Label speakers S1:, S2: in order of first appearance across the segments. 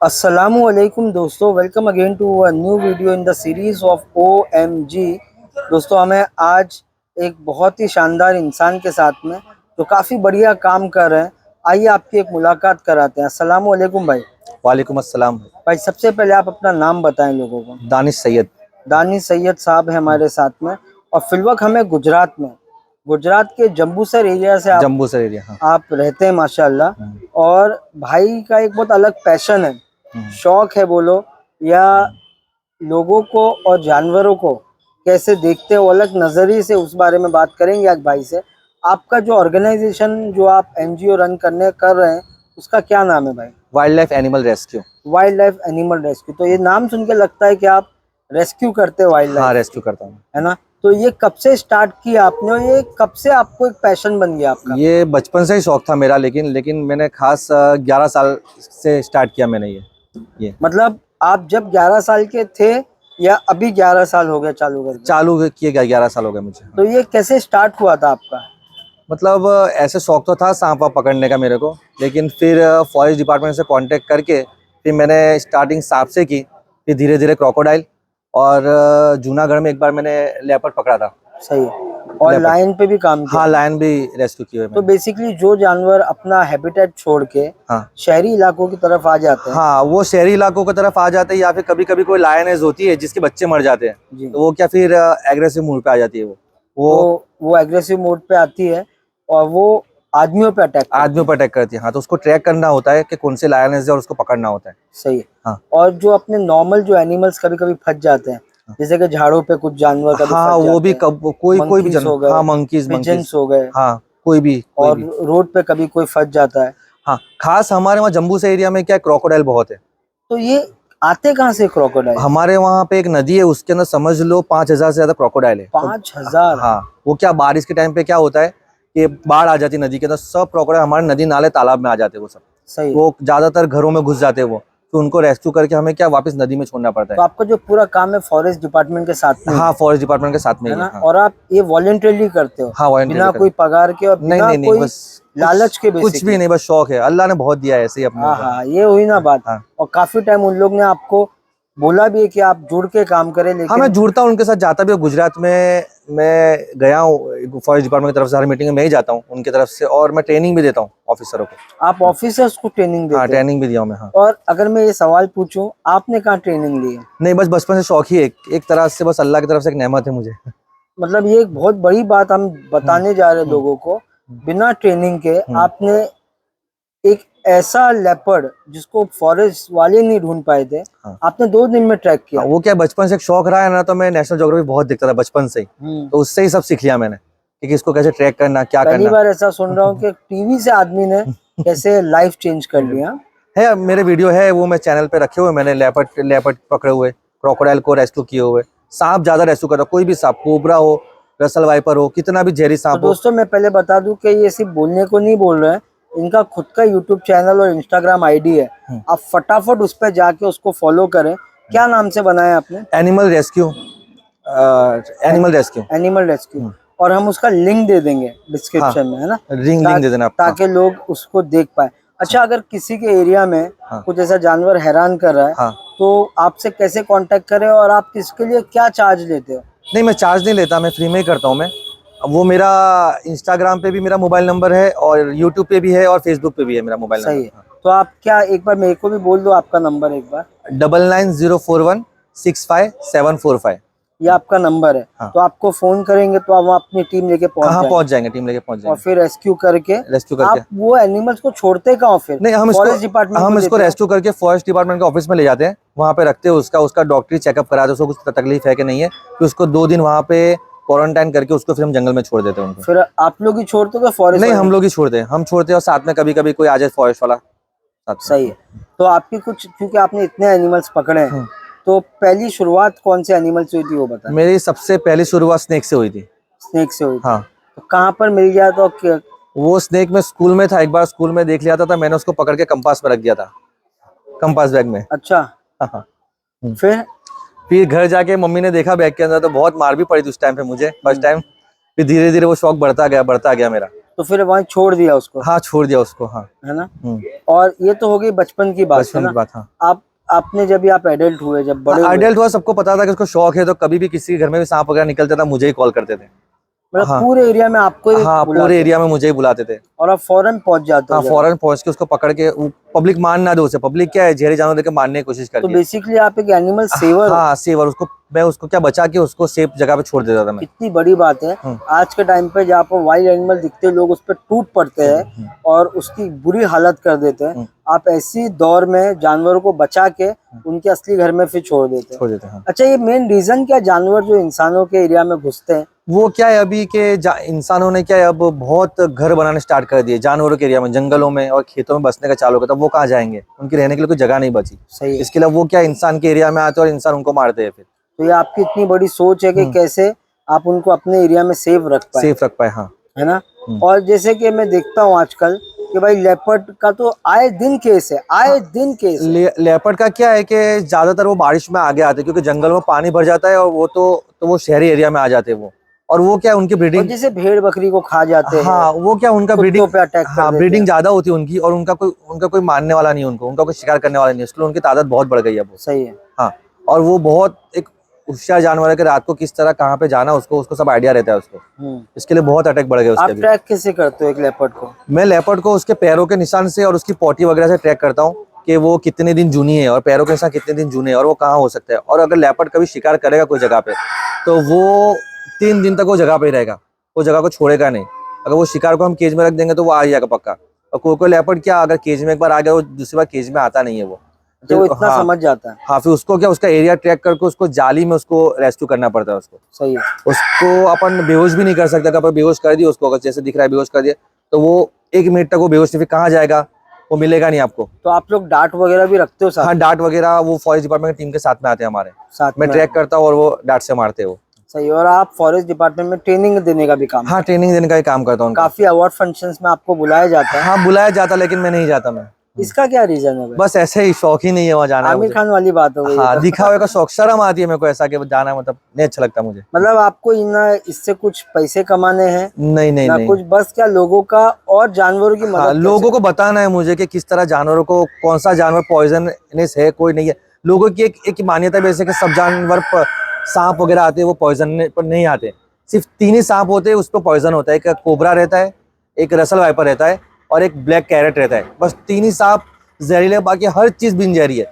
S1: अस्सलामुअलैकुम दोस्तों, welcome again to a new video in the series of OMG। दोस्तों, हमें आज एक बहुत ही शानदार इंसान के साथ में जो काफ़ी बढ़िया काम कर रहे हैं, आइए आपकी एक मुलाकात कराते हैं। अस्सलामुअलैकुम भाई।
S2: वालेकुम अस्सलाम।
S1: भाई, सबसे पहले आप अपना नाम बताएं लोगों को।
S2: दानिश सैयद।
S1: दानिश सैयद साहब है हमारे साथ में, और फिलवक्त हमें गुजरात के जम्बूसर एरिया से
S2: जम्बू सर एरिया। हाँ।
S1: आप रहते हैं माशाल्लाह। और भाई का एक बहुत अलग पैशन है, शौक है बोलो, या लोगों को और जानवरों को कैसे देखते हो अलग नजरिए से, उस बारे में बात करेंगे आज भाई से। आपका जो ऑर्गेनाइजेशन जो आप NGO रन कर रहे हैं, उसका क्या नाम है भाई?
S2: Wild life animal rescue.
S1: Wild life animal rescue. तो ये नाम सुन के लगता है कि आप रेस्क्यू करते हैं वाइल्ड
S2: हाँ,
S1: लाइफ,
S2: रेस्क्यू करता हूँ।
S1: है ना? तो ये कब से स्टार्ट किया आपने, और ये कब से आपको एक पैशन बन गया आपका?
S2: ये बचपन से ही शौक था मेरा, लेकिन मैंने खास 11 साल से स्टार्ट किया मैंने ये
S1: मतलब आप जब 11 साल के थे, या अभी 11 साल हो गए चालू करके?
S2: चालू किए गया 11 साल हो गए मुझे।
S1: तो ये कैसे स्टार्ट हुआ था आपका?
S2: मतलब ऐसे शौक तो था सांप वाप पकड़ने का मेरे को, लेकिन फिर फॉरेस्ट डिपार्टमेंट से कांटेक्ट करके फिर मैंने स्टार्टिंग सांप से की, फिर धीरे धीरे क्रोकोडाइल, और जूनागढ़ में एक बार मैंने लेपर्ड पकड़ा था।
S1: सही है। और लायन पे भी काम किया?
S2: हाँ, लायन भी रेस्क्यू किए
S1: तो बेसिकली जो जानवर अपना हैबिटेट छोड़ के
S2: हाँ
S1: शहरी इलाकों की तरफ आ जाते हैं,
S2: हाँ, वो शहरी इलाकों की तरफ आ जाते हैं, या फिर कभी कभी कोई लायनेस होती है जिसके बच्चे मर जाते हैं,
S1: जी,
S2: तो वो क्या फिर एग्रेसिव मूड पे आ जाती है।
S1: वो एग्रेसिव मोड पे आती है, और वो आदमियों पे
S2: आदमियों पर अटैक करती है। हाँ, तो उसको ट्रैक करना होता है कि कौन से लायनेस है और उसको पकड़ना होता है।
S1: सही है।
S2: हाँ
S1: और जो अपने नॉर्मल जो एनिमल्स कभी कभी फंस जाते हैं, जैसे कि झाड़ों पे कुछ जानवर कभी
S2: हाँ,
S1: फंस
S2: वो
S1: जाते
S2: भी
S1: हैं,
S2: कोई भी
S1: मंकीज हो गए,
S2: हाँ, मंकीज
S1: पिजन्स हो गए,
S2: हाँ, कोई भी
S1: और रोड पे कभी कोई फंस जाता है।
S2: हाँ, खास हमारे वहाँ जम्बू से एरिया में क्या क्रोकोडाइल बहुत है।
S1: तो ये आते कहाँ से क्रोकोडाइल?
S2: हमारे वहाँ पे एक नदी है, उसके अंदर समझ लो 5,000 से ज्यादा क्रोकोडाइल है।
S1: 5,000?
S2: हाँ, वो क्या बारिश के टाइम पे क्या होता है कि बाढ़ आ जाती है नदी के अंदर, सब क्रोकोडाइल हमारे नदी नाले तालाब में आ जाते हैं। वो सब
S1: सही है।
S2: वो ज्यादातर घरों में घुस जाते हैं वो, तो उनको रेस्क्यू करके हमें क्या वापस नदी में छोड़ना पड़ता
S1: तो
S2: है।
S1: आपका जो पूरा काम है फॉरेस्ट डिपार्टमेंट के साथ में
S2: हाँ, फॉरेस्ट डिपार्टमेंट के साथ में
S1: है
S2: ही
S1: ना?
S2: है। हाँ,
S1: और आप ये वॉलंटरली करते हो?
S2: हाँ, volunteer
S1: बिना
S2: करते
S1: कोई पगार के और
S2: नहीं
S1: बिना
S2: नहीं नहीं,
S1: कोई
S2: बस
S1: लालच के
S2: कुछ
S1: बेसिकली?
S2: भी नहीं, बस शौक है, अल्लाह ने बहुत दिया है ऐसे ही अपने
S1: हाँ
S2: को।
S1: हाँ, ये हुई ना बात।
S2: हाँ
S1: और काफी टाइम उन लोग ने आपको बोला भी है कि आप जुड़ के काम करें,
S2: हाँ, मैं
S1: लेकिन
S2: जुड़ता हूँ उनके साथ, जाता भी हूँ गुजरात में। मैं गया हूँ फॉरेस्ट डिपार्टमेंट की तरफ से, हर मीटिंग में मैं ही जाता हूँ उनकी तरफ से, और मैं ट्रेनिंग भी देता हूँ ऑफिसरों को।
S1: आप ऑफिसर्स को ट्रेनिंग
S2: हाँ,
S1: देते हो?
S2: ट्रेनिंग भी दिया हूँ मैं। हाँ,
S1: और अगर मैं ये सवाल पूछूं, आपने कहाँ ट्रेनिंग ली है?
S2: नहीं, बस बचपन से शौक ही है, एक तरह से बस अल्लाह की तरफ से एक नेमत है मुझे।
S1: मतलब ये एक बहुत बड़ी बात हम बताने जा रहे हैं लोगों को। बिना ट्रेनिंग के आपने एक ऐसा लेपर्ड जिसको फॉरेस्ट वाले नहीं ढूंढ पाए थे,
S2: हाँ
S1: आपने 2 दिन में ट्रैक किया।
S2: हाँ, वो क्या बचपन से एक शौक रहा है ना, तो मैं नेशनल ज्योग्राफी बहुत देखता था बचपन से ही, तो उससे ही सब सीख लिया मैंने कि किसको कैसे ट्रैक करना, क्या
S1: पहली
S2: करना
S1: बार ऐसा सुन रहा हूँ कि टीवी से आदमी ने कैसे लाइफ चेंज कर लिया।
S2: है। मेरे वीडियो है वो मैं चैनल पे रखे हुए, मैंने लेपर्ड पकड़े हुए, क्रोकोडाइल को रेस्क्यू किए हुए, सांप ज्यादा रेस्क्यू करता, कोई भी सांप, कोबरा हो, रसल वाइपर हो, कितना भी जहरी
S1: तो
S2: सांप हो।
S1: दोस्तों, मैं पहले बता दूं कि ये सिर्फ बोलने को नहीं बोल रहे हैं, इनका खुद का यूट्यूब चैनल और इंस्टाग्राम आईडी है। आप फटाफट उस पर जाके उसको फॉलो करें। क्या नाम से बनाया आपने?
S2: Animal rescue. Animal rescue.
S1: Animal rescue. और हम उसका लिंक दे देंगे
S2: हाँ,
S1: डिस्क्रिप्शन में, है ना?
S2: लिंक दे देना आप।
S1: ताकि लोग उसको देख पाए। अच्छा, अगर किसी के एरिया में कुछ ऐसा जानवर हैरान कर रहा है,
S2: हाँ,
S1: तो आपसे कैसे कांटेक्ट करें, और आप इसके लिए क्या चार्ज लेते हो?
S2: नहीं, मैं चार्ज नहीं लेता, मैं फ्री में ही करता हूँ मैं। वो मेरा इंस्टाग्राम पे भी मेरा मोबाइल नंबर है, और यूट्यूब पे भी है, और फेसबुक पे भी है मेरा मोबाइल
S1: सही है।
S2: नंबर।
S1: तो आप क्या एक बार मेरे को भी बोल दो आपका नंबर एक बार?
S2: 9904165745।
S1: ये आपका नंबर है।
S2: हाँ
S1: तो आपको फोन करेंगे तो हम अपनी टीम लेके
S2: हाँ,
S1: पहुंच
S2: पहुंच
S1: जाएंगे,
S2: जाएंगे, टीम लेके पहुंच
S1: और
S2: जाएंगे।
S1: फिर रेस्क्यू करके
S2: रेस्क्यू करके
S1: आप वो एनिमल्स को छोड़ते कहाँ हो फिर?
S2: नहीं,
S1: फॉरेस्ट डिपार्टमेंट को देते हो?
S2: रेस्क्यू करके फॉरेस्ट डिपार्टमेंट के ऑफिस में ले जाते हैं, वहाँ पे रखते हैं, उसका डॉक्टरी चेकअप कराते हैं, उसको कुछ तकलीफ है कि नहीं है, फिर उसको 2 दिन वहाँ पे क्वारंटाइन करके उसको फिर हम जंगल में छोड़ देते हैं उनको।
S1: फिर आप लोग ही छोड़ते हो फॉरेस्ट
S2: नहीं,
S1: वाले?
S2: हम लोग ही छोड़ते हैं, हम छोड़ते हैं, और साथ में कभी कभी कोई आ जाए फॉरेस्ट वाला साथ में।
S1: सही है। तो आपकी कुछ, क्योंकि आपने इतने एनिमल्स पकड़े हैं, तो पहली शुरुआत कौन से एनिमल से हुई थी वो बता?
S2: मेरी सबसे पहली शुरुआत स्नेक से हुई थी।
S1: स्नेक से हुई थी?
S2: हाँ,
S1: तो कहाँ पर मिल गया? तो
S2: वो स्नेक में स्कूल में था, एक बार स्कूल में देख लिया था, मैंने उसको पकड़ के कंपास में रख दिया था, कंपास बैग में।
S1: अच्छा,
S2: हाँ,
S1: फिर
S2: घर जाके मम्मी ने देखा बैग के अंदर, तो बहुत मार भी पड़ी थी उस टाइम पे मुझे, फर्स्ट टाइम। फिर धीरे धीरे वो शौक बढ़ता गया मेरा।
S1: तो फिर वहीं छोड़ दिया उसको,
S2: हाँ छोड़ दिया उसको, हाँ।
S1: है ना। और ये तो हो गई बचपन की बात, है
S2: बचपन
S1: ना।
S2: की बात, हाँ।
S1: आपने जब आप एडल्ट हुए, जब बड़े हुए,
S2: एडल्ट हुआ, सबको पता था कि उसको शौक है, तो कभी भी किसी के घर में भी सांप वगैरह निकलता था मुझे ही कॉल करते थे।
S1: मतलब
S2: हाँ
S1: पूरे एरिया में आपको ही
S2: हाँ, पूरे
S1: बुलाते
S2: एरिया में मुझे ही बुलाते थे।
S1: और आप फौरन पहुंच जाते
S2: हाँ
S1: हो जगह।
S2: फौरन पहुंच के उसको पकड़ के, पब्लिक मान ना दे उसे, पब्लिक क्या है, जहरी जानवर देके मारने की कोशिश
S1: तो
S2: करती है।
S1: बेसिकली आप एक एनिमल सेवर हो।
S2: हाँ सेवर, उसको मैं उसको क्या बचा के उसको सेफ जगह पे छोड़ देता था मैं।
S1: कितनी बड़ी बात है। आज के टाइम पे जहाँ पर वाइल्ड एनिमल दिखते हैं, लोग उस पर टूट पड़ते हैं और उसकी बुरी हालत कर देते हैं। आप ऐसी दौर में जानवरों को बचा के उनके असली घर में फिर छोड़ देते हैं।
S2: छोड़ देते हैं।
S1: अच्छा, ये मेन रीजन क्या, जानवर जो इंसानों के एरिया में घुसते हैं?
S2: वो क्या है अभी के इंसानों ने क्या है, अब बहुत घर बनाने स्टार्ट कर दिए जानवरों के एरिया में, जंगलों में और खेतों में बसने का चालू करता, वो कहाँ जाएंगे, उनके रहने के लिए कोई जगह नहीं बची।
S1: सही है।
S2: इसके लिए वो क्या इंसान के एरिया में आते हैं और इंसान उनको मारते हैं फिर।
S1: तो ये आपकी इतनी बड़ी सोच है कि कैसे आप उनको अपने एरिया में सेफ रख पाए,
S2: सेफ रख पाए, हाँ।
S1: है ना। और जैसे कि मैं देखता हूँ आजकल कि भाई लेपर्ड का तो आए दिन केस है, आए दिन केस है।
S2: लेपर्ड का क्या है कि ज्यादातर वो बारिश में आगे आते हैं, क्योंकि जंगल में पानी भर जाता है और वो तो वो शहरी एरिया में आ जाते हैं वो। और वो क्या है उनकी
S1: और
S2: ब्रीडिंग,
S1: जैसे भेड़ बकरी को खा जाते हैं,
S2: हाँ वो क्या उनका
S1: कुत्तों
S2: ब्रीडिंग,
S1: पे अटैक कर
S2: हाँ
S1: देते
S2: ब्रीडिंग
S1: हैं।
S2: ज्यादा होती है उनकी, और उनका कोई मारने वाला नहीं है उनको, उनका कोई शिकार करने वाला नहीं है, इसलिए उनकी तादाद बहुत बढ़ गई है वो।
S1: सही है।
S2: हाँ, और वो बहुत एक होशियार जानवर है कि रात को किस तरह कहाँ पे जाना उसको सब आइडिया रहता है उसको। इसके लिए बहुत अटैक बढ़ गए उसके
S1: आप
S2: भी।
S1: ट्रैक कैसे करते हो एक लेपर्ड को?
S2: मैं लेपर्ड को उसके पैरों के निशान से और उसकी पॉटी वगैरह से ट्रैक करता हूँ कि वो कितने दिन जूनी है, और पैरों के निशान कितने दिन जूने हैं, और वो कहाँ हो सकता है। और अगर लेपर्ड कभी शिकार करेगा कोई जगह पे, तो वो 3 दिन तक वो जगह पे ही रहेगा, वो जगह को छोड़ेगा नहीं। अगर वो शिकार को हम केज में रख देंगे तो वो आ जाएगा पक्का। और कोई लेपर्ड क्या, अगर केज में एक बार आ गया वो दूसरी बार केज में आता नहीं है वो।
S1: तो वो इतना समझ जाता है।
S2: हाँ, फिर उसको क्या, उसका एरिया ट्रैक करके उसको जाली में उसको रेस्क्यू करना पड़ता है उसको।
S1: सही है।
S2: उसको अपन बेहोश भी नहीं कर सकते, अगर बेहोश कर दिया उसको, अगर जैसे दिख रहा है बेहोश कर दिया, तो वो 1 मिनट तक वो बेहोश नहीं, फिर कहाँ जाएगा, वो मिलेगा नहीं आपको।
S1: तो आप लोग डांट वगैरह भी रखते हो साथ?
S2: हाँ, डांट वगैरह वो फॉरेस्ट डिपार्टमेंट की टीम के साथ में आते हैं हमारे
S1: साथ
S2: मैं
S1: में
S2: ट्रैक करता हूँ और वो डांट से मारते हैं वो।
S1: सही। और आप फॉरेस्ट डिपार्टमेंट में ट्रेनिंग देने का भी काम?
S2: हाँ, ट्रेनिंग देने का ही काम करता हूँ।
S1: काफी अवार्ड फंक्शंस में आपको बुलाया जाता है?
S2: हाँ बुलाया जाता, लेकिन मैं नहीं जाता मैं।
S1: इसका क्या रीजन है भाई?
S2: बस ऐसे ही, शौक ही नहीं है वहाँ जाना।
S1: आमिर खान वाली बात हो गई।
S2: हाँ, दिखावे का शौक, शर्म आती है मेरे को ऐसा कि जाना, मतलब नहीं अच्छा लगता मुझे।
S1: मतलब आपको इससे कुछ पैसे कमाने हैं?
S2: नहीं नहीं
S1: ना
S2: नहीं,
S1: कुछ, बस क्या लोगों का और जानवरों की मदद?
S2: हाँ, लोगों को बताना है मुझे कि किस तरह जानवरों को, कौन सा जानवर पॉइजनस है, कोई नहीं है। लोगों की एक मान्यता वैसे कि सब जानवर सांप वगैरह आते हैं वो पॉइजन पर नहीं आते। सिर्फ 3 ही सांप होते हैं उस पर पॉइजन होता है, एक कोबरा रहता है, एक रसल वाइपर रहता है, और एक ब्लैक कैरेट रहता है। बस 3 ही सांप जहरीले, बाकी हर चीज बिन जहरी है।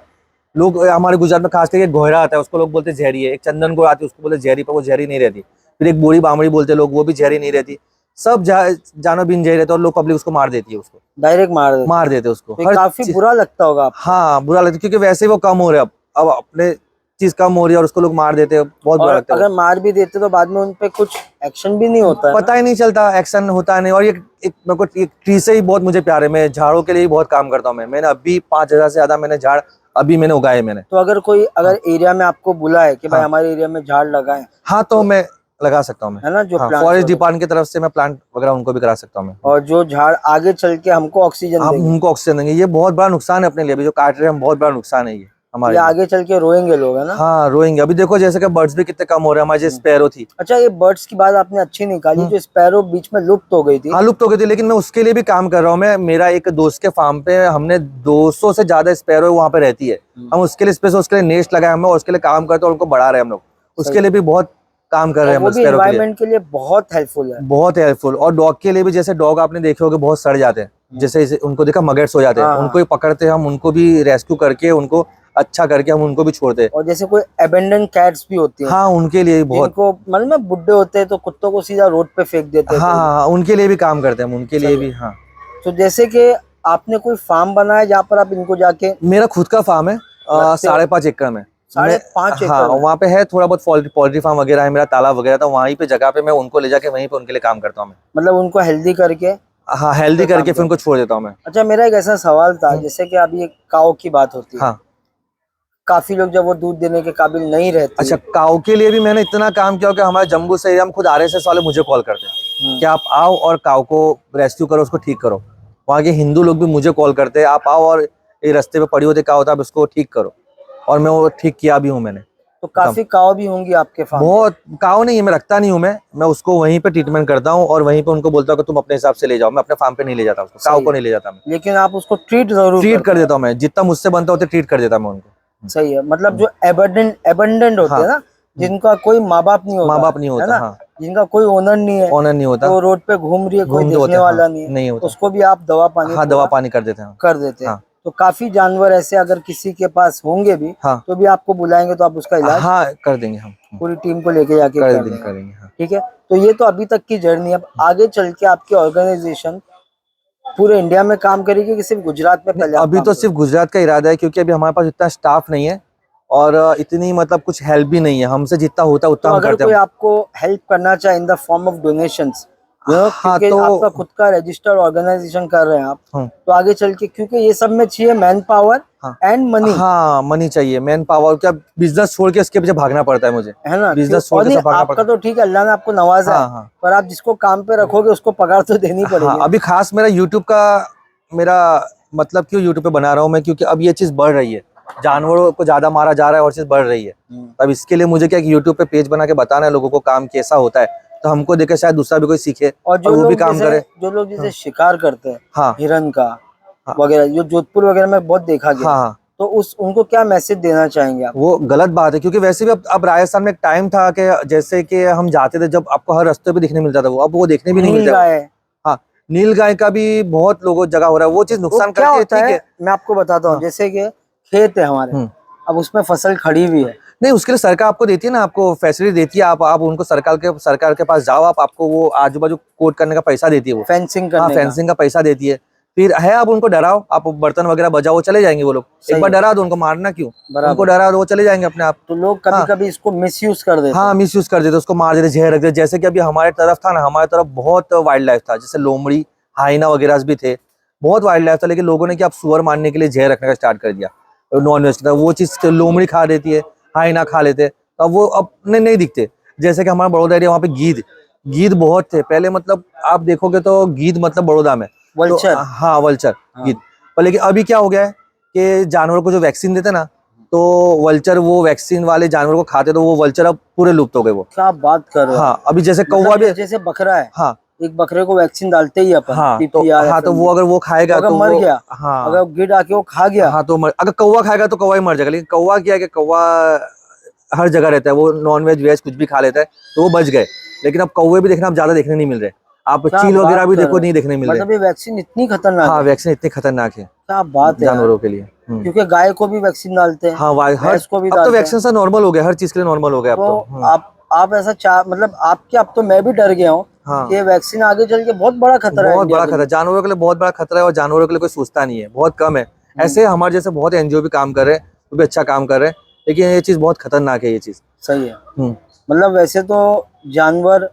S2: लोग हमारे गुजरात में खास करके गोहरा आता है, उसको लोग बोलते जहरी है। एक चंदन को आती है, उसको बोलते जहरी, पर वो जहरी नहीं रहती। फिर एक बोरी बामड़ी बोलते लोग, वो भी जहरी नहीं रहती। सब जानवर बिन जहरी रहते, और लोग पब्लिक उसको मार देती है, उसको
S1: डायरेक्ट मार
S2: देते उसको।
S1: तो काफी बुरा लगता होगा आपको?
S2: हाँ बुरा लगता है, क्योंकि वैसे ही वो कम हो रहे हैं अब अपने चीज कम हो रही है और उसको लोग मार देते हैं, बहुत बुरा
S1: और
S2: लगता है।
S1: अगर मार भी देते तो बाद में उन पे कुछ एक्शन भी नहीं होता है
S2: पता ही नहीं चलता, एक्शन होता नहीं। और ये मेरे को एक ट्री से ही बहुत मुझे प्यार है, मैं झाड़ों के लिए ही बहुत काम करता हूँ। मैंने अभी 5000 से ज्यादा मैंने झाड़ अभी मैंने उगाए मैंने।
S1: तो अगर एरिया में आपको बुलाए कि भाई हमारे एरिया में झाड़ लगाएं,
S2: हाँ तो मैं लगा सकता हूँ मैं,
S1: है ना, जो
S2: हाँ,
S1: प्लांट
S2: फॉरेस्ट डिपार्टमेंट की तरफ से मैं प्लांट वगैरह उनको भी करा सकता हूँ मैं।
S1: और जो झाड़ आगे चल के हमको ऑक्सीजन
S2: हम
S1: देंगे।
S2: उनको ऑक्सीजन देंगे, ये बहुत बड़ा नुकसान है अपने लिए, अभी जो काट रहे हैं हम, बहुत बड़ा नुकसान है ये हमारे
S1: ये
S2: लिए।
S1: आगे चल के रोएंगे लोग, है ना।
S2: हाँ रोएंगे। अभी देखो जैसे कि बर्ड्स भी कितने कम हो रहे हैं, हमारी जो स्पैरो थी।
S1: अच्छा, ये बर्ड्स की बात आपने अच्छी निकाली, जो स्पैरो बीच में लुप्त हो गई थी।
S2: हाँ लुप्त हो गई थी, लेकिन मैं उसके लिए भी काम कर रहा हूँ। मैं, मेरा एक दोस्त के फार्म पे हमने 200 से ज्यादा स्पैरो वहाँ पे रहती है। हम उसके लिए स्पेशल, उसके लिए नेस्ट लगाए हम, और उसके लिए काम करते हैं और उनको बढ़ा रहे हैं हम लोग। उसके लिए भी बहुत काम कर रहे हैं हम
S1: वो भी
S2: स्पैरो के लिए।
S1: एनवायरनमेंट के लिए बहुत हेल्पफुल है।
S2: बहुत हेल्पफुल। और डॉग के लिए भी, जैसे डॉग आपने देखे होंगे बहुत सड़ जाते हैं, जैसे उनको देखा मगेट्स हो जाते हैं, उनको ही पकड़ते हैं हम, उनको भी रेस्क्यू करके उनको अच्छा करके हम उनको भी छोड़ते हैं।
S1: और जैसे कोई अबेंडन कैट्स भी होती हैं,
S2: हाँ उनके लिए बहुत,
S1: जिनको मतलब में बुड्ढे होते हैं तो कुत्तों को सीधा रोड पे फेंक देते हैं।
S2: हाँ उनके लिए भी काम करते हैं हम, उनके लिए भी। हाँ,
S1: तो जैसे कि आपने कोई फार्म बनाया जहाँ पर आप इनको जाके?
S2: मेरा खुद का फार्म है 5.5 एकड़ में।
S1: 5.5 एकड़?
S2: हाँ, वहाँ पे है थोड़ा बहुत पोल्ट्री फार्म वगैरह है, मेरा तालाब वगैरह था, वहीं पे जगह पे मैं उनको ले जाके वहीं पे उनके लिए काम करता हूँ मैं।
S1: मतलब उनको हेल्दी करके?
S2: हाँ, हेल्दी करके फिर उनको छोड़ देता हूँ मैं।
S1: अच्छा, मेरा एक ऐसा सवाल था, जैसे कि अभी एक काऊ की बात होती है।
S2: हाँ,
S1: काफी लोग जब वो दूध देने के काबिल नहीं रहते।
S2: अच्छा, काऊ के लिए भी मैंने इतना काम किया कि हमारे जम्मू से एरिया में खुद RSS वाले मुझे कॉल करते हैं कि आप आओ और काऊ को रेस्क्यू करो, उसको ठीक करो। वहाँ के हिंदू लोग भी मुझे कॉल करते हैं, आप आओ और ये रास्ते पे पड़ी होती काऊ होता है, आप उसको ठीक करो। और मैं वो ठीक किया भी हूँ मैंने।
S1: तो काफी काव भी होंगी आपके फार्म पे।
S2: बहुत काव नहीं है, मैं रखता नहीं हूँ, मैं उसको वहीं पे ट्रीटमेंट करता हूँ और वहीं पे उनको बोलता हूँ कि तुम अपने हिसाब से ले जाओ। मैं अपने फार्म पे नहीं ले जाता उसको, काव
S1: सही
S2: को
S1: है।
S2: नहीं ले जाता मैं।
S1: लेकिन आप उसको ट्रीट जरूर
S2: ट्रीट
S1: करते
S2: कर
S1: हैं।
S2: देता हूँ मैं, जितना मुझसे बनता होता है ट्रीट कर देता मैं उनको।
S1: सही है, मतलब जो एबंडेंट होते हैं
S2: हाँ,
S1: ना, जिनका कोई माँ बाप नहीं
S2: माँ
S1: होता
S2: बाप नहीं
S1: है
S2: होता,
S1: ना,
S2: हाँ,
S1: जिनका कोई ओनर नहीं है,
S2: ऑनर नहीं होता,
S1: वो रोड पे घूम रही है, कोई
S2: घूमते होते
S1: देखने
S2: हैं,
S1: वाला
S2: हाँ,
S1: नहीं है,
S2: नहीं होता,
S1: उसको भी आप दवा पानी
S2: हाँ, दवा
S1: पूरा
S2: पानी कर देते हैं,
S1: कर देते हैं।
S2: हाँ,
S1: तो काफी जानवर ऐसे अगर किसी के पास होंगे भी
S2: हाँ,
S1: तो भी आपको बुलाएंगे तो आप उसका इलाज
S2: हाँ, कर देंगे हम,
S1: पूरी टीम को लेके जाके कर देंगे।
S2: कर देंगे, हाँ।
S1: ठीक है, तो ये तो अभी तक की जर्नी। अब आगे चल के आपकी ऑर्गेनाइजेशन पूरे इंडिया में काम करेगी कि सिर्फ गुजरात में
S2: नहीं,
S1: पहले आप
S2: अभी
S1: काम
S2: तो
S1: करोगे?
S2: सिर्फ गुजरात का इरादा है, क्योंकि अभी हमारे पास इतना स्टाफ नहीं है और इतनी मतलब कुछ हेल्प भी नहीं है, हमसे जितना होता है
S1: तो
S2: उतना हम
S1: अगर
S2: करते
S1: कोई
S2: हैं।
S1: आपको हेल्प करना चाहे in the form of donations,
S2: हाँ
S1: क्योंकि
S2: तो
S1: आपका खुद का रजिस्टर्ड ऑर्गेनाइजेशन कर रहे हैं आप,
S2: हाँ,
S1: तो आगे चल के क्योंकि ये सब में चाहिए मैन पावर
S2: हाँ,
S1: एंड मनी,
S2: हाँ, मनी चाहिए, मैन पावर। क्या बिजनेस छोड़ के इसके पीछे भागना पड़ता है मुझे,
S1: है ना?
S2: बिजनेस छोड़
S1: और
S2: के
S1: नहीं,
S2: सब भागना
S1: आपका
S2: पड़ता
S1: तो ठीक है, अल्लाह ने आपको नवाजा
S2: है।
S1: है,
S2: हाँ, हाँ,
S1: पर आप जिसको काम पे रखोगे उसको पगार तो देनी पड़ेगी
S2: हाँ,
S1: ना।
S2: अभी खास मेरा यूट्यूब का मेरा मतलब क्यों यूट्यूब पे बना रहा हूँ मैं, क्योंकि अब ये चीज़ बढ़ रही है, जानवरों को ज़्यादा मारा जा रहा है और चीज़ बढ़ रही है। अब इसके लिए मुझे क्या यूट्यूब पे पेज बना के बताना है लोगों को काम कैसा होता है, तो हमको देख के शायद दूसरा भी कोई सीखे
S1: और
S2: और वो भी काम करे।
S1: जो लोग जैसे शिकार करते हैं
S2: हाँ,
S1: हिरन का
S2: हाँ,
S1: वगैरह, जो जोधपुर वगैरह में बहुत देखा गया है,
S2: हाँ, हाँ,
S1: तो उस उनको क्या मैसेज देना चाहेंगे आप?
S2: वो गलत बात है, क्योंकि वैसे भी अब राजस्थान में एक टाइम था कि जैसे कि हम जाते थे, जब आपको हर रास्ते पे दिखने मिलता था, वो अब वो देखने भी नहीं
S1: नील
S2: मिलता है।
S1: गाय,
S2: हाँ, नील गाय का भी बहुत लोगों जगह हो रहा है, वो चीज
S1: वो
S2: नुकसान
S1: क्या
S2: करती है,
S1: होता
S2: ठीक
S1: है
S2: है।
S1: मैं आपको बताता हूँ।
S2: हाँ,
S1: जैसे कि खेत है हमारे,
S2: हम्म,
S1: अब उसमें फसल खड़ी हुई है,
S2: नहीं उसके लिए सरकार आपको देती है ना, आपको फैसिलिटी देती है, आप उनको सरकार के पास जाओ, आपको वो आजू बाजू कोट करने का पैसा देती है वो।
S1: फेंसिंग
S2: हाँ,
S1: करने का।
S2: फेंसिंग का पैसा देती है। फिर है, आप उनको डराओ, आप बर्तन वगैरह बजाओ, वो चले जाएंगे वो लोग। एक
S1: सही
S2: बार
S1: है,
S2: डरा दो उनको, मारना क्यों, उनको
S1: बराबर।
S2: डरा दो वो चले जाएंगे अपने आप।
S1: तो लोग कभी
S2: हाँ,
S1: कभी इसको मिसयूज कर देते
S2: हाँ,
S1: हैं।
S2: मिस यूज कर देते, उसको मार देते, जहर रख देते। जैसे कि अभी हमारे तरफ था ना, हमारे तरफ बहुत वाइल्ड लाइफ था, जैसे लोमड़ी, हाइना वगैरह भी थे, बहुत वाइल्ड लाइफ था। लेकिन लोगों ने क्या, अब सुअर मारने के लिए जहर रखने का स्टार्ट कर दिया, नॉन वेज का। वो चीज लोमड़ी खा देती है, हाइना खा लेते, तो अब वो अब नहीं दिखते। जैसे कि हमारा बड़ौदा एरिया, वहाँ पे गीद गीद बहुत थे पहले, मतलब आप देखोगे तो गीद मतलब बड़ौदा में तो,
S1: वल्चर।
S2: हाँ, वल्चर,
S1: हाँ।
S2: गीद। पर लेकिन अभी क्या हो गया है कि जानवरों को जो वैक्सीन देते ना, तो वल्चर वो वैक्सीन वाले जानवर को खाते, तो वो वल्चर अब पूरे लुप्त हो गए वो।
S1: क्या बात कर रहे हो आप?
S2: हाँ, अभी जैसे कौवा
S1: मतलब
S2: भी,
S1: जैसे बकरा है,
S2: हाँ,
S1: एक बकरे को वैक्सीन डालते ही अपन
S2: हाँ, तो
S1: पीपीआर
S2: हाँ, तो वो
S1: एफएमडी,
S2: अगर वो
S1: तो
S2: खाएगा
S1: अगर
S2: तो
S1: मर
S2: वो,
S1: गया,
S2: हाँ,
S1: अगर गिर आके वो खा गया,
S2: हाँ, तो अगर कौवा खाएगा तो कौवा ही मर जाएगा। लेकिन कौवा क्या है कि कौवा हर जगह रहता है, वो नॉन वेज वेज कुछ भी खा लेता है, तो वो बच गए। लेकिन अब कौवे भी देखना अब ज्यादा देखने नहीं मिल रहे। आप
S1: क्या
S2: चील वगैरह
S1: बात
S2: भी
S1: कर
S2: देखो,
S1: रहे
S2: नहीं देखने
S1: हो?
S2: मिल रहे।
S1: मतलब ये वैक्सीन इतनी खतरनाक
S2: हाँ,
S1: है?
S2: वैक्सीन इतनी खतरनाक है
S1: क्या बात है यार।
S2: जानवरों के लिए।
S1: क्योंकि गाय को भी वैक्सीन डालते हैं,
S2: हाँ, हर
S1: भैंस को भी
S2: अब तो
S1: डालते हैं,
S2: वैक्सीन सा नॉर्मल हो गया, हर चीज के लिए नॉर्मल हो गया अब
S1: तो
S2: तो।
S1: आप ऐसा मतलब आपके, अब तो मैं भी डर गया हूँ
S2: हाँ,
S1: कि ये वैक्सीन आगे चल के बहुत बड़ा खतरा है
S2: बहुत
S1: इंडिया
S2: बड़ा
S1: के
S2: खतरा,
S1: लिए।
S2: जानवरों के लिए बहुत बड़ा खतरा है, और जानवरों के लिए कोई सोचता नहीं है, बहुत कम है। ऐसे हमारे जैसे बहुत एनजीओ भी काम कर रहे हैं, वो भी अच्छा काम कर रहे हैं, लेकिन ये चीज बहुत खतरनाक है, ये चीज।
S1: सही है।
S2: हम्म,
S1: मतलब वैसे तो जानवर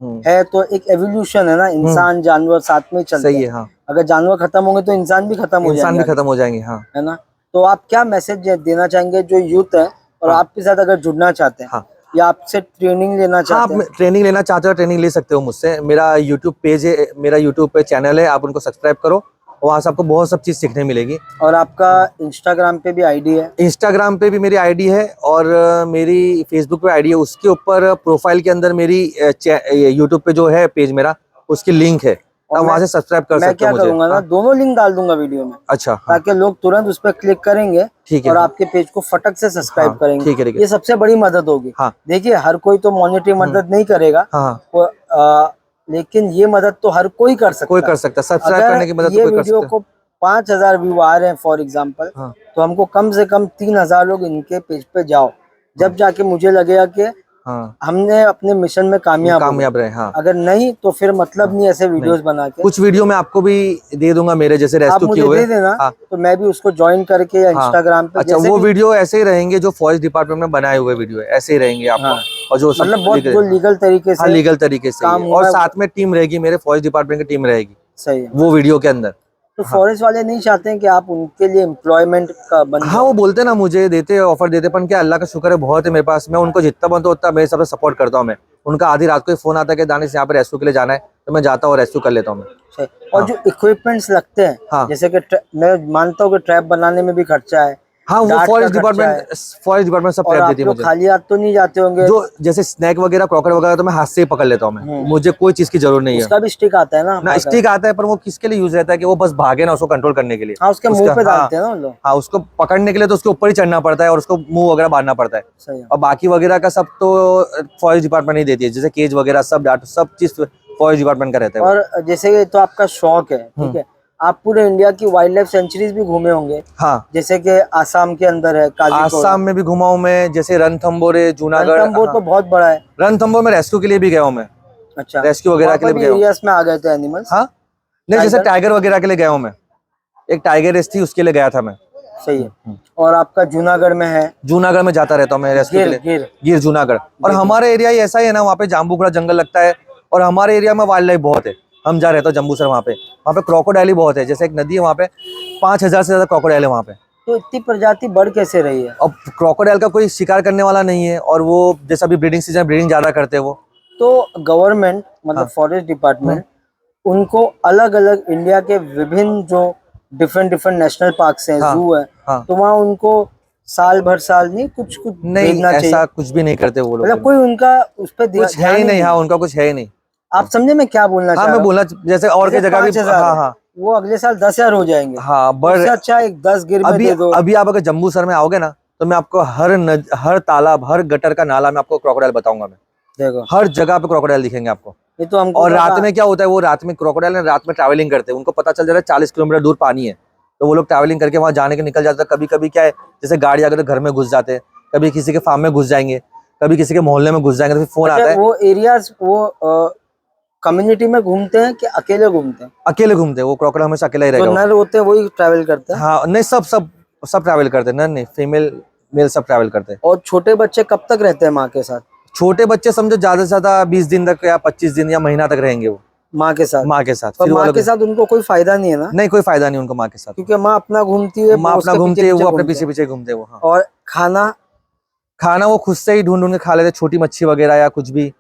S2: हम्म,
S1: है तो एक एवोल्यूशन है ना, इंसान जानवर साथ में ही चलते
S2: सही है,
S1: हैं।
S2: हाँ,
S1: अगर जानवर खत्म होंगे तो इंसान भी खत्म हो
S2: इंसान
S1: जाएंगे
S2: भी
S1: आगे,
S2: खत्म हो जाएंगे, हाँ,
S1: है ना? तो आप क्या मैसेज देना चाहेंगे जो यूथ है और
S2: हाँ,
S1: आपके साथ अगर जुड़ना चाहते हैं
S2: हाँ,
S1: या आपसे ट्रेनिंग लेना
S2: हाँ, आप
S1: चाहते हैं?
S2: ट्रेनिंग लेना चाहते हो, ट्रेनिंग ले सकते हो मुझसे। मेरा यूट्यूब पेज है, मेरा यूट्यूब पे चैनल है, आप उनको सब्सक्राइब करो, वहाँ से आपको बहुत सब चीज़ सीखने मिलेगी।
S1: और आपका इंस्टाग्राम पे भी आईडी है?
S2: इंस्टाग्राम पे भी मेरी आईडी है, और मेरी फेसबुक पे आईडी है। उसके ऊपर प्रोफाइल के अंदर मेरी यूट्यूब पे जो है पेज मेरा, उसकी लिंक है,
S1: और
S2: आप वहाँ से सब्सक्राइब कर
S1: मैं
S2: सकते हो
S1: क्या
S2: मुझे।
S1: करूंगा ना,
S2: हाँ,
S1: दोनों लिंक डाल दूंगा वीडियो में,
S2: अच्छा, हाँ,
S1: ताकि लोग तुरंत उस पर क्लिक करेंगे
S2: ठीक है,
S1: और
S2: हाँ,
S1: आपके पेज को फटक से सब्सक्राइब
S2: हाँ,
S1: करेंगे।
S2: ठीक है, ठीक है,
S1: ये सबसे बड़ी मदद होगी।
S2: हाँ,
S1: देखिए, हर कोई तो मॉनेटरी मदद नहीं करेगा,
S2: हाँ,
S1: लेकिन ये मदद तो हर कोई कर
S2: कोई
S1: सकता है।
S2: कर सकता है, सब्सक्राइब
S1: अगर
S2: करने की मदद तो
S1: ये
S2: कोई कर
S1: वीडियो
S2: सकता है।
S1: को 5,000 व्यू आ रहे हैं फॉर एग्जाम्पल,
S2: हाँ,
S1: तो हमको कम से कम 3,000 लोग इनके पेज पे जाओ, जब जाके मुझे लगेगा कि
S2: हाँ,
S1: हमने अपने मिशन में कामयाब हो गए।
S2: कामयाब रहे, हाँ,
S1: अगर नहीं तो फिर मतलब नहीं ऐसे
S2: नहीं,
S1: वीडियोस बना के।
S2: कुछ वीडियो मैं आपको भी दे दूंगा मेरे, जैसे
S1: आप
S2: रेस्क्यू किए
S1: मुझे
S2: हुए।
S1: दे देना,
S2: हाँ,
S1: तो मैं भी उसको ज्वाइन करके या
S2: हाँ,
S1: इंस्टाग्राम पे,
S2: अच्छा,
S1: जैसे
S2: वो
S1: कि
S2: वीडियो ऐसे ही रहेंगे जो फॉरेस्ट डिपार्टमेंट में बनाए हुए वीडियो है, ऐसे ही रहेंगे आपको।
S1: हाँ,
S2: और जो सब
S1: मतलब बहुत जो
S2: हाँ,
S1: लीगल तरीके
S2: हाँ,
S1: से
S2: लीगल तरीके से ही
S1: काम
S2: है,
S1: हुआ
S2: और
S1: है।
S2: साथ में टीम रहेगी, मेरे फॉरेस्ट डिपार्टमेंट की टीम रहेगी
S1: सही है।
S2: वो वीडियो के अंदर।
S1: तो
S2: हाँ,
S1: फॉरेस्ट वाले नहीं चाहते हैं कि आप उनके लिए एम्प्लॉयमेंट का बन
S2: हाँ,
S1: जाए?
S2: वो बोलते ना, मुझे देते ऑफर देते, पर क्या अल्लाह का शुक्र है बहुत है मेरे पास, मैं उनको जितना बनता उतना मेरे हिसाब से सपोर्ट करता हूँ मैं। उनका आधी रात को ही फोन आता है कि दानिश यहाँ पे रेस्क्यू के लिए जाना है, तो मैं जाता हूँ, रेस्क्यू कर लेता हूँ मैं।
S1: सही। और
S2: हाँ,
S1: जो इक्विपमेंट्स लगते हैं,
S2: हाँ,
S1: जैसे कि मैं मानता हूँ कि ट्रैप बनाने में भी खर्चा है,
S2: हाँ वो
S1: डांट का
S2: फॉरेस्ट
S1: खर्चा
S2: डिपार्टमेंट सब
S1: और
S2: ट्रैप
S1: आप
S2: देती है
S1: लोग
S2: मुझे।
S1: खाली हाथ तो नहीं जाते होंगे?
S2: जो जैसे स्नैक वगैरह क्रॉकर वगैरह तो मैं हाथ से ही पकड़ लेता हूँ, मैं मुझे कोई चीज की जरूरत नहीं है।
S1: उसका भी स्टिक आता है ना?
S2: ना स्टिक आता है, पर वो किसके लिए यूज रहता है कि वो बस भागे ना, उसको कंट्रोल करने के लिए।
S1: हाँ, उसके मुंह
S2: उसका
S1: पे
S2: हाँ
S1: डालते हैं ना उन लोग।
S2: हाँ, उसको पकड़ने के लिए तो उसके ऊपर ही चढ़ना पड़ता है और उसको मुंह वगैरह बांधना पड़ता है।
S1: सही है।
S2: और बाकी वगैरह का सब तो फॉरेस्ट डिपार्टमेंट ही देती है, जैसे केज वगैरह सब डाटा सब चीज फॉरेस्ट डिपार्टमेंट का रहता है वो।
S1: और जैसे ये तो आपका शौक है, ठीक है, आप पूरे इंडिया की वाइल्ड लाइफ सेंचुरीज भी घूमे होंगे?
S2: हाँ,
S1: जैसे कि आसाम के अंदर है काजीकोड़ा।
S2: आसाम में भी घुमा हूँ मैं, जैसे रणथंबोर जूनागढ़।
S1: रणथंबोर तो
S2: हाँ,
S1: बहुत बड़ा है।
S2: रणथंबोर में रेस्क्यू के लिए भी गया हूँ मैं,
S1: अच्छा,
S2: रेस्क्यू
S1: तो
S2: वगैरह
S1: वहाँ
S2: के
S1: पर
S2: लिए भी
S1: भी
S2: गया हूँ।
S1: एरियाज में आ गए थे एनिमल्स?
S2: हाँ, नहीं जैसे
S1: टाइगर?
S2: टाइगर वगैरह के लिए गया हूँ मैं, एक टाइगर रेस थी उसके लिए गया था मैं।
S1: सही है। और आपका जूनागढ़ में है
S2: जूनागढ़ में जाता रहता हूँ मैं रेस्क्यू के
S1: गिर
S2: लिए।
S1: गिर
S2: गिर जूनागढ़। और हमारा एरिया ही ऐसा ही है ना, वहाँ पे जाम्बू खड़ा जंगल लगता है और हमारे एरिया में वाइल्ड लाइफ बहुत है। हम जा रहते हो जम्बू सर, वहाँ पे क्रोकोडाइल ही बहुत है, जैसे एक नदी है वहाँ पे 5,000 से ज्यादा क्रोकोडाइल है वहाँ पे।
S1: तो इतनी प्रजाति बढ़ कैसे रही है?
S2: अब क्रोकोडाइल का कोई शिकार करने वाला नहीं है, और वो जैसे अभी ब्रीडिंग सीजन, ब्रीडिंग ज्यादा करते हैं वो।
S1: तो गवर्नमेंट मतलब
S2: हाँ।
S1: फॉरेस्ट डिपार्टमेंट उनको अलग अलग इंडिया के विभिन्न जो डिफरेंट डिफरेंट नेशनल पार्क्स हैं,
S2: हाँ
S1: जू है,
S2: हाँ,
S1: तो वहाँ उनको साल भर साल नहीं कुछ कुछ
S2: नहीं
S1: भेजना चाहिए?
S2: ऐसा कुछ भी नहीं करते वो लोग,
S1: मतलब कोई उनका उस पर
S2: कुछ है
S1: ध्यान
S2: ही
S1: ही
S2: नहीं।
S1: नहीं?
S2: हाँ, उनका कुछ है ही नहीं।
S1: आप समझे मैं क्या बोलना
S2: हाँ
S1: चाह
S2: मैं
S1: रहा हूँ?
S2: बोलना, जैसे और की
S1: जैसे
S2: जगह भी।
S1: 5,000
S2: हाँ
S1: है,
S2: हाँ
S1: वो अगले साल 10,000 हो जाएंगे।
S2: हाँ,
S1: उससे अच्छा एक 10 गिर में
S2: अभी
S1: दे दो।
S2: अभी आप अगर जम्बू सर में आओगे ना, तो मैं आपको हर तालाब, हर गटर का नाला में आपको क्रोकोडाइल बताऊंगा मैं।
S1: देखो,
S2: हर जगह पे क्रोकोडाइल दिखेंगे आपको।
S1: ये तो हमको
S2: और रात
S1: लगा।
S2: में क्या होता है, वो रात में क्रोकोडाइल रात में ट्रैवलिंग करते हैं, उनको पता चल जाता है 40 किलोमीटर दूर पानी है, तो वो लोग ट्रैवलिंग करके वहां जाने के निकल जाते हैं। कभी कभी क्या है, जैसे गाड़ी आगे तो घर में घुस जाते हैं, कभी किसी के फार्म में घुस जाएंगे, कभी किसी के मोहल्ले में घुस जाएंगे, तो फिर फोन
S1: अच्छा,
S2: आता है।
S1: वो एरियाज वो कम्युनिटी में घूमते हैं कि अकेले घूमते हैं?
S2: अकेले घूमते हैं वो, क्रोकोडाइल हमेशा अकेला ही
S1: जो
S2: रहेगा वो।
S1: नर होते हैं वही ट्रैवल करते हैं?
S2: हाँ नहीं, सब सब सब ट्रैवल करते हैं, नर नहीं, फीमेल मेल सब ट्रैवल करते हैं।
S1: और छोटे बच्चे कब तक रहते हैं माँ के साथ?
S2: छोटे बच्चे समझो ज्यादा से ज्यादा 20 दिन तक या 25 दिन या महीना तक रहेंगे वो
S1: माँ के साथ?
S2: माँ के साथ।
S1: पर
S2: फिर
S1: माँ
S2: वालों
S1: के साथ उनको कोई फायदा नहीं है ना?
S2: नहीं, कोई फायदा नहीं उनको माँ के साथ।
S1: क्योंकि माँ अपना घूमती है,
S2: माँ
S1: वो
S2: अपना
S1: उसके
S2: घूमती
S1: पीछे
S2: है, वो
S1: पीछे
S2: अपने
S1: घूमते
S2: पीछे
S1: हैं।
S2: पीछे घूमते हैं वो। हाँ,
S1: और खाना?
S2: खाना वो खुद से ही ढूंढ ढूंढ के खा लेते, छोटी मच्छी वगैरह या कुछ भी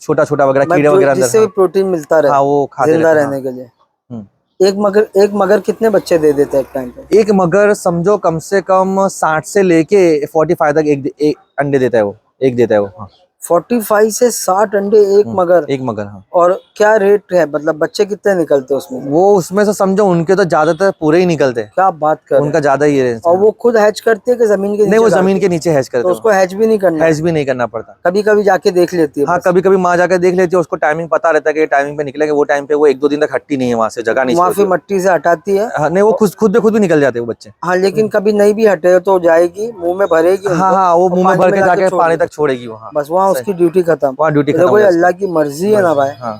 S2: छोटा छोटा वगैरह, कीड़े वगैरह अंदर।
S1: जिससे भी प्रोटीन मिलता रहे,
S2: हाँ वो खाते
S1: जिंदा
S2: रहते हैं।
S1: रहने के लिए।
S2: हम्म।
S1: एक मगर कितने बच्चे दे देते हैं एक टाइम पे?
S2: एक मगर समझो कम से कम 60 से लेके 45 तक एक अंडे देता है वो, एक देता है वो। हाँ
S1: 45 से 60 अंडे एक मगर?
S2: एक मगर। हाँ,
S1: और क्या रेट है, मतलब बच्चे कितने निकलते हैं उसमें से?
S2: वो उसमें से समझो उनके तो ज्यादातर पूरे ही निकलते हैं,
S1: क्या बात कर रहे
S2: उनका
S1: हैं?
S2: ज्यादा ही है।
S1: और वो खुद हैच करती है कि जमीन के
S2: नहीं,
S1: नीचे
S2: वो
S1: डालती
S2: जमीन
S1: है?
S2: के नीचे हैच
S1: तो
S2: करते
S1: उसको
S2: हो,
S1: हैच भी नहीं करना?
S2: हैच भी नहीं करना पड़ता।
S1: कभी कभी जाके देख लेती है
S2: हाँ,
S1: बस?
S2: कभी कभी माँ जाकर देख लेती है, उसको टाइमिंग पता रहता है कि टाइमिंग पे निकलेंगे, वो टाइम पे वो 1-2 दिन तक हटती नहीं है वहां से, जगह नहीं
S1: वहाँ फिर
S2: छोड़ती।
S1: मट्टी से हटाती है?
S2: हाँ, नहीं वो खुद भी निकल जाते हैं वो बच्चे।
S1: हाँ, लेकिन कभी नहीं भी हटे तो जाएगी मुंह में भरेगी
S2: हाँ
S1: उनको
S2: हाँ, वो
S1: और
S2: मुंह में
S1: पानी
S2: भर के
S1: लाके
S2: जाके
S1: छोड़
S2: पानी
S1: देगी।
S2: तक छोड़ेगी वो। हाँ
S1: बस वहाँ
S2: सही।
S1: उसकी ड्यूटी खत्म।
S2: वहाँ ड्यूटी
S1: ये
S2: खत्म
S1: तो
S2: हो
S1: कोई
S2: जाती
S1: अल्लाह की मर्जी है ना भाई,
S2: हाँ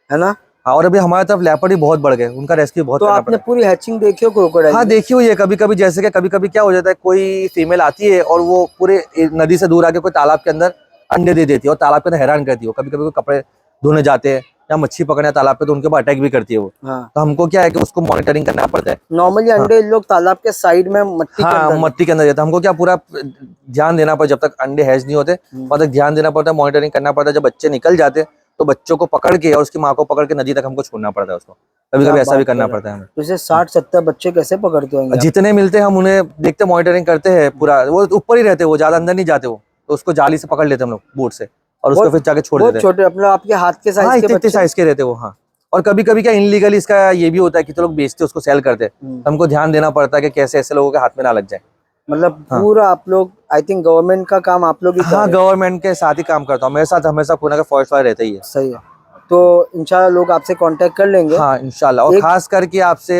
S1: है ना?
S2: हाँ। और अभी हमारे तरफ लेपर्ड ही बहुत बढ़ गए, उनका रेस्क्यू बहुत
S1: तो
S2: करना
S1: आपने
S2: पड़ता
S1: पूरी हैचिंग देखी हो
S2: है।
S1: क्रोकोडाइल
S2: हाँ
S1: की?
S2: देखी हुई है कभी कभी, जैसे कि कभी कभी क्या हो जाता है, कोई फीमेल आती है और वो पूरे नदी से दूर आके कोई तालाब के अंदर अंडे दे देती है, और तालाब के अंदर हैरान करती है वो। कभी कभी वो कपड़े धोने जाते हैं या मच्छी पकड़ने तालाब पे, तो उनके ऊपर अटैक भी करती है वो।
S1: हाँ,
S2: तो हमको क्या है कि उसको मॉनिटरिंग करना पड़ता है।
S1: नॉर्मली
S2: हाँ
S1: अंडे इन लोग तालाब के साइड में मट्टी के
S2: हाँ,
S1: अंदर
S2: मट्टी के अंदर जाता है, हमको क्या पूरा ध्यान देना पड़ता है, जब तक अंडे हैज नहीं होते तब तक ध्यान देना पड़ता है, मॉनिटरिंग करना पड़ता है। जब बच्चे निकल जाते हैं तो बच्चों को पकड़ के और उसकी माँ को पकड़ के नदी तक हमको छोड़ना पड़ता है उसको। कभी
S1: क्या
S2: कभी ऐसा भी
S1: बात कर
S2: करना
S1: रहे
S2: पड़ता है
S1: हैं?
S2: हमें।
S1: तो इसे 60-70 बच्चे कैसे पकड़ते होंगे आप?
S2: जितने मिलते हैं हम उन्हें देखते, मॉनिटरिंग करते हैं पूरा, वो ऊपर ही रहते हैं, वो ज्यादा अंदर नहीं जाते वो, तो उसको जाली से पकड़ लेते हैं हम लोग बोट से, और उसको फिर जाके छोड़ देते
S1: बहुत
S2: हैं।
S1: छोटे, अपने आपके हाथ के
S2: हाँ,
S1: साइज के
S2: इतने इतने
S1: बच्चे?
S2: साइज के रहते हैं वो। हाँ, और कभी कभी क्या इनलीगली इसका ये भी होता है कि तो लोग बेचते हैं उसको, सेल करते हैं, तो हमको ध्यान देना पड़ता है कि कैसे ऐसे लोगों के हाथ में ना लग जाए।
S1: मतलब
S2: हाँ।
S1: पूरा आप लोग, आई थिंक गवर्नमेंट का काम आप लोग ही कर
S2: हाँ,
S1: रहे हैं।
S2: गवर्नमेंट के साथ ही काम करता हूँ, मेरे साथ हमेशा कोई ना कोई फॉरेस्ट वाला रहता ही है।
S1: सही है, तो इंशाल्लाह लोग आपसे कांटेक्ट कर लेंगे।
S2: हाँ इंशाल्लाह, और
S1: एक
S2: खास करके आपसे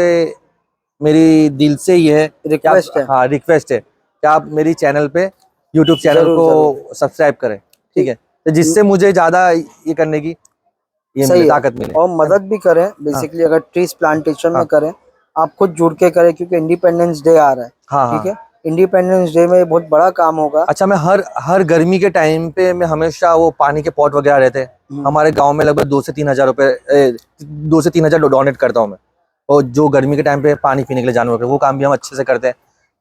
S2: मेरी दिल से ये है कि आप,
S1: रिक्वेस्ट है,
S2: हाँ रिक्वेस्ट है कि आप मेरी चैनल पे, यूट्यूब चैनल
S1: जरूर
S2: को
S1: जरूर,
S2: सब्सक्राइब करें, ठीक है, तो जिससे मुझे ज्यादा ये करने की ये
S1: सही
S2: मिले,
S1: है,
S2: ताकत मिले।
S1: और मदद भी करें बेसिकली, अगर ट्रीज प्लांटेशन में करें, आप खुद जुड़ के करें, क्योंकि इंडिपेंडेंस डे आ रहा है।
S2: हाँ
S1: ठीक
S2: हाँ।
S1: है, इंडिपेंडेंस डे में बहुत बड़ा काम होगा।
S2: अच्छा, मैं हर गर्मी के टाइम पे मैं हमेशा वो पानी के पॉट वगैरह रहते हैं हमारे गांव में, लगभग 2 से 3 हजार रुपए 2 से 3 हजार डोनेट करता हूँ मैं, और जो गर्मी के टाइम पे पानी पीने के लिए जानवर, वो काम भी हम अच्छे से करते हैं।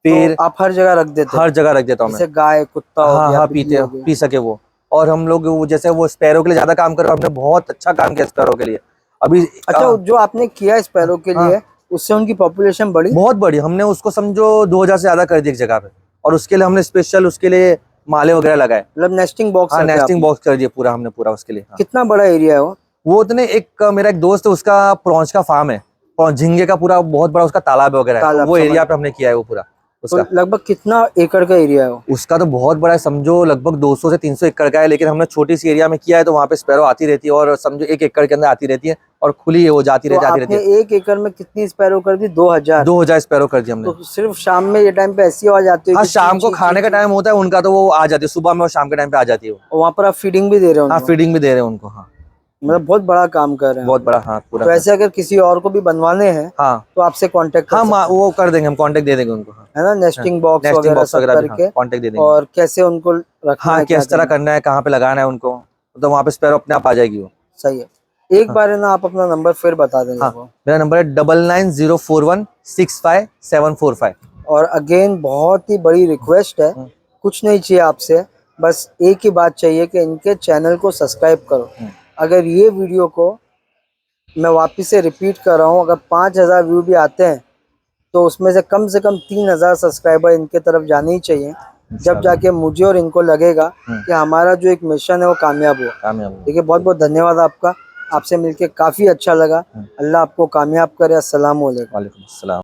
S2: फिर
S1: तो आप हर जगह रख देते हैं?
S2: हर जगह रख देता हूँ मैं,
S1: जैसे गाय कुत्ता हो
S2: हाँ
S1: गया,
S2: हाँ,
S1: बिल्ली हो गई।
S2: पी सके वो। और हम लोग वो जैसे वो स्पैरो के लिए ज्यादा काम कर रहे हैं, हमने बहुत अच्छा काम किया स्पैरो के लिए अभी।
S1: अच्छा, जो आपने किया स्पैरो के
S2: हाँ
S1: लिए, उससे उनकी पॉपुलेशन बढ़ी।
S2: बहुत बड़ी, हमने उसको समझो 2000 से ज्यादा कर दी एक जगह पे, और उसके लिए हमने स्पेशल उसके लिए माले वगैरह लगाए।
S1: मतलब नेस्टिंग बॉक्स।
S2: हाँ, नेस्टिंग बॉक्स कर दिया पूरा हमने, पूरा उसके लिए। हाँ।
S1: कितना बड़ा एरिया है
S2: वो उतने, एक मेरा एक दोस्त है, उसका प्रॉन्स का फार्म है, झींगे का पूरा बहुत बड़ा उसका तालाब वगैरह है, तो वो एरिया पे हमने किया है वो पूरा उसका।
S1: तो लगभग कितना एकड़ का एरिया है वो?
S2: उसका तो बहुत बड़ा है, समझो लगभग 200 से 300 एकड़ का है, लेकिन हमने छोटी सी एरिया में किया है, तो वहाँ पे स्पैरो आती रहती है, और समझो 1 एकड़ के अंदर आती रहती है, और खुली है वो, जाती रहती है, आती रहती है।
S1: 1 एकड़ में कितनी स्पैरो कर दी?
S2: 2000 स्पैरो कर दी हमने।
S1: तो सिर्फ शाम में ये टाइम पे ऐसी आवाज आती है?
S2: हाँ, शाम को खाने का टाइम होता है उनका, तो वो आ जाती है सुबह में, और शाम के टाइम पे आ जाती है वो।
S1: वहाँ पर आप फीडिंग भी दे रहे हो?
S2: हाँ, फीडिंग भी दे रहे हैं उनको। हाँ,
S1: मतलब बहुत बड़ा काम कर रहे हैं।
S2: बहुत बड़ा। हाँ, पूरा।
S1: तो ऐसे अगर किसी और को भी बनवाने हैं,
S2: हाँ,
S1: तो आपसे कांटेक्ट
S2: हाँ, वो कर देंगे हम, कांटेक्ट दे देंगे उनको। हाँ,
S1: है ना, नेस्टिंग बॉक्स
S2: नेस्टिंग
S1: वगैरह
S2: बॉक्स
S1: सब
S2: वगैरह भी
S1: करके,
S2: कांटेक्ट दे देंगे।
S1: और कैसे उनको रखना
S2: हाँ,
S1: है, क्या
S2: किस तरह करना है, कहाँ पे लगाना है उनको, तो वहाँ पे स्पैरो अपने आप आ जाएगी वो।
S1: सही है। एक बार है ना, आप अपना नंबर फिर बता दें।
S2: हाँ, मेरा नंबर है 9904165745।
S1: और अगेन बहुत ही बड़ी रिक्वेस्ट है, कुछ नहीं चाहिए आपसे, बस एक ही बात चाहिए कि इनके चैनल को सब्सक्राइब करो। अगर ये वीडियो को, मैं वापस से रिपीट कर रहा हूँ, अगर 5000 व्यू भी आते हैं, तो उसमें से कम 3000 सब्सक्राइबर इनके तरफ जाने ही चाहिए, जब जाके मुझे और इनको लगेगा कि हमारा जो एक मिशन है वो कामयाब हुआ। ठीक है, बहुत बहुत धन्यवाद आपका, आपसे मिलके काफ़ी अच्छा लगा। अल्लाह आपको कामयाब करे। अस्सलाम वालेकुम।
S2: वालेकुम अस्सलाम।